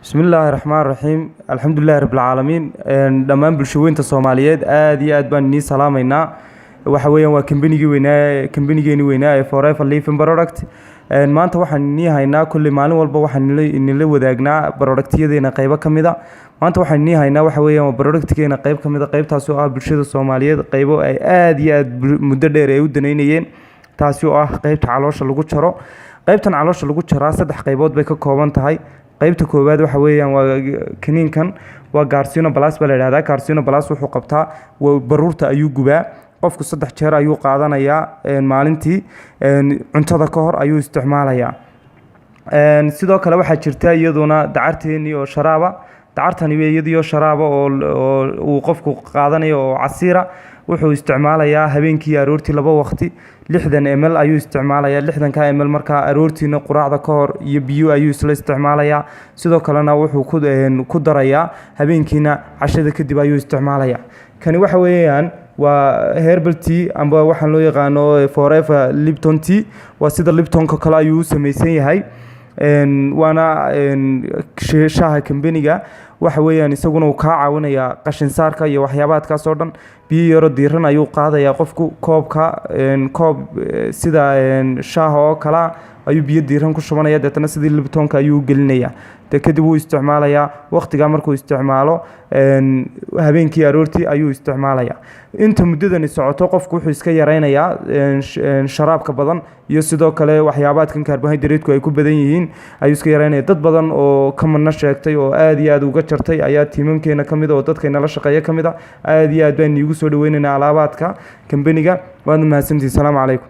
Bismillaahi Raxmaani Raxiim. Alxamdulilaahi Rabbil Caalamiin. Dhammaan bulshooyinka Soomaaliyeed aad iyo aad baan idin salaamaynaa. Waxa weeyaan waa kambanigeenii weynaa ee Forever Living Product. Maanta waxaan idin haynaa kulli maalin walba waxaan idinla wadaagnaa productyadeena qaybo ka mid ah. Maanta waxaan idin haynaa waxa weeyaan productkeena qayb ka mid ah, qaybtaas oo ah bulshada Soomaaliyeed qaybo ay aad iyo aad muddo dheer ay u daneynayeen, taasi oo ah qaybta caloosha lagu jaro. qaybtan caloosha lagu jaraa saddex qaybood bay ka kooban tahay. qaybta koowaad waxa weeyaan waa kiniinkan waa Garsino Plus baa la yiraahdaa. Garsino Plus wuxuu qabtaa baruurta ayuu gubaa. qofku 3 jeer ayuu qaadanayaa maalintii, cuntada ka hor ayuu isticmaalayaa. sidoo kale waxaa jirta iyaduna dacarteeni oo sharaaba. dacartani iyadoo sharaaba oo uu qofku qaadanayo oo casiira, wuxuu isticmaalayaa habeenkii aroortii 2 waqti 60 ml ayuu isticmaalayaa. 60 ml marka aroortiina quraacda ka hor iyo biyo ayuu isla isticmaalayaa. sidoo kalena wuxuu ku darayaa habeenkiina cashada kadib ayuu isticmaalayaa. kani waxa weeyaan waa herbal tea amba waxaan loo yaqaano Forever Lipton tea. waa sida Liptonka kale ayuu samaysan yahay. waana shaaha kambaniga waxa weeyaan isaguna uu ka caawinayaa qashin saarka iyo waxyaabaadkaas oo dhan. biyo yaro diiran ayuu qaadayaa qofku koob sida shaaha oo kala ayuu biyo diiran ku shubanaya, deetana sidii Liptonka ayuu gelinayaa. kadib wuu isticmaalayaa. waqtiga markuu isticmaalo habeenkii aroortii ayuu isticmaalayaa. inta muddadani socoto qofku wuxuu iska yareynayaa sharaabka badan iyo sidoo kale waxyaabaadkan carbohydrate-ku ay ku badan yihiin ayuu iska yareynaya. dad badan oo ka manna sheegtay oo aad iyo aad uga jartay ayaa tiimamkeena ka mid ah oo dadkeena la shaqeeya ka mid ah. aad iyo aad baan iigu soo dhaweynaynaa alaabaadka kambaniga. waad mahadsantihiin. Assalaamu calaykum.